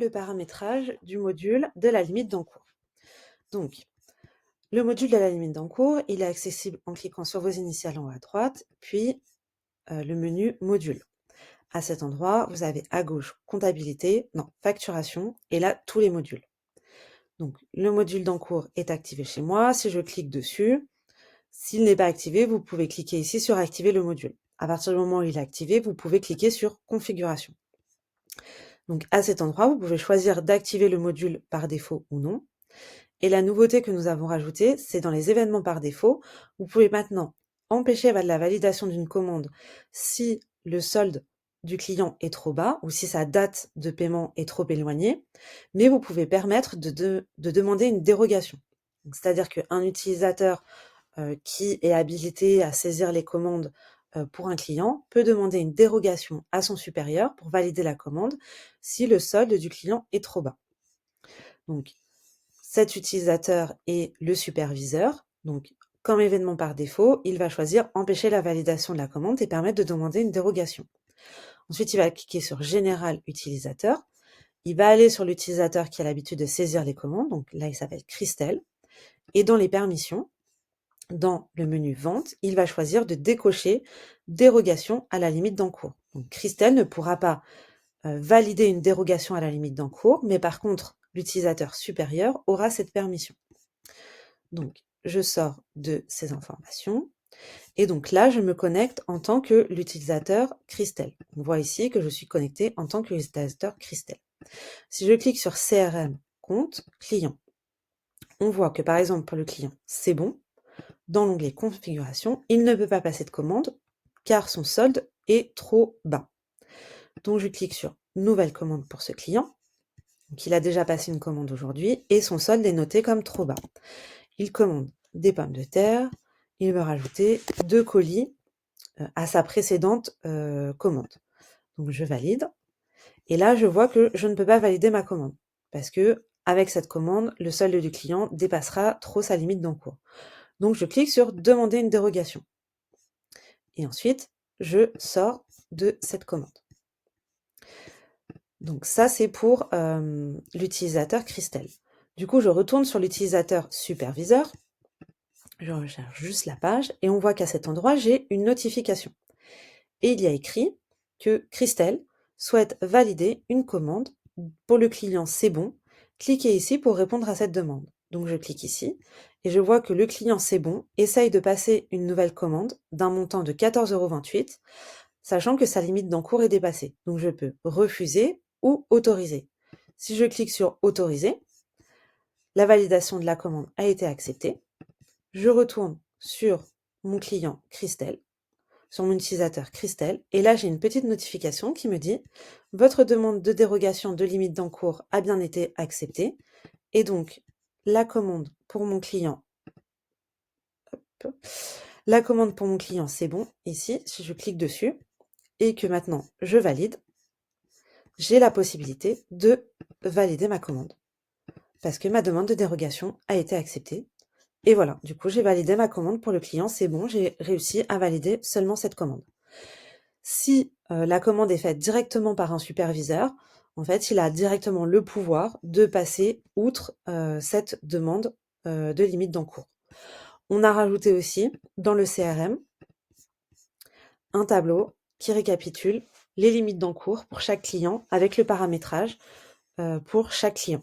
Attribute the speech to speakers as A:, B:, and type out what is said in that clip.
A: le paramétrage du module de la limite d'encours. Donc, le module de la limite d'encours, il est accessible en cliquant sur vos initiales en haut à droite, puis le menu module. À cet endroit, vous avez à gauche comptabilité, non, facturation, et là, tous les modules. Donc, le module d'encours est activé chez moi. Si je clique dessus, s'il n'est pas activé, vous pouvez cliquer ici sur activer le module. À partir du moment où il est activé, vous pouvez cliquer sur configuration. Donc, à cet endroit, vous pouvez choisir d'activer le module par défaut ou non. Et la nouveauté que nous avons rajoutée, c'est dans les événements par défaut, vous pouvez maintenant empêcher la validation d'une commande si le solde du client est trop bas ou si sa date de paiement est trop éloignée, mais vous pouvez permettre de demander une dérogation. C'est-à-dire qu'un utilisateur qui est habilité à saisir les commandes pour un client peut demander une dérogation à son supérieur pour valider la commande si le solde du client est trop bas. Donc, cet utilisateur est le superviseur. Donc, comme événement par défaut, il va choisir empêcher la validation de la commande et permettre de demander une dérogation. Ensuite, il va cliquer sur Général utilisateur. Il va aller sur l'utilisateur qui a l'habitude de saisir les commandes. Donc là, il s'appelle Christelle. Et dans les permissions, dans le menu Vente, il va choisir de décocher Dérogation à la limite d'encours. Donc Christelle ne pourra pas valider une dérogation à la limite d'encours, mais par contre, l'utilisateur supérieur aura cette permission. Donc, je sors de ces informations. Et donc là, je me connecte en tant que l'utilisateur Christelle. On voit ici que je suis connectée en tant que l'utilisateur Christelle. Si je clique sur CRM, compte, client, on voit que par exemple pour le client, c'est bon. Dans l'onglet configuration, il ne peut pas passer de commande car son solde est trop bas. Donc je clique sur nouvelle commande pour ce client. Donc il a déjà passé une commande aujourd'hui et son solde est noté comme trop bas. Il commande des pommes de terre, il veut rajouter 2 colis à sa précédente commande. Donc je valide. Et là, je vois que je ne peux pas valider ma commande parce que avec cette commande, le solde du client dépassera trop sa limite d'encours. Donc je clique sur demander une dérogation. Et ensuite, je sors de cette commande. Donc ça, c'est pour l'utilisateur Christelle. Du coup, je retourne sur l'utilisateur superviseur. Je recherche juste la page et on voit qu'à cet endroit, j'ai une notification. Et il y a écrit que Christelle souhaite valider une commande. Pour le client, c'est bon. Cliquez ici pour répondre à cette demande. Donc je clique ici et je vois que le client, c'est bon, essaye de passer une nouvelle commande d'un montant de 14,28 €, sachant que sa limite d'encours est dépassée. Donc je peux refuser ou autoriser. Si je clique sur autoriser, la validation de la commande a été acceptée. Je retourne sur mon client Christelle, sur mon utilisateur Christelle, et là j'ai une petite notification qui me dit « Votre demande de dérogation de limite d'encours a bien été acceptée » et donc la commande pour mon client, c'est bon. Ici, si je clique dessus et que maintenant je valide, j'ai la possibilité de valider ma commande parce que ma demande de dérogation a été acceptée. Et voilà, du coup, j'ai validé ma commande pour le client, c'est bon, j'ai réussi à valider seulement cette commande. Si la commande est faite directement par un superviseur, en fait, il a directement le pouvoir de passer outre cette demande de limite d'encours. On a rajouté aussi dans le CRM un tableau qui récapitule les limites d'encours pour chaque client avec le paramétrage pour chaque client.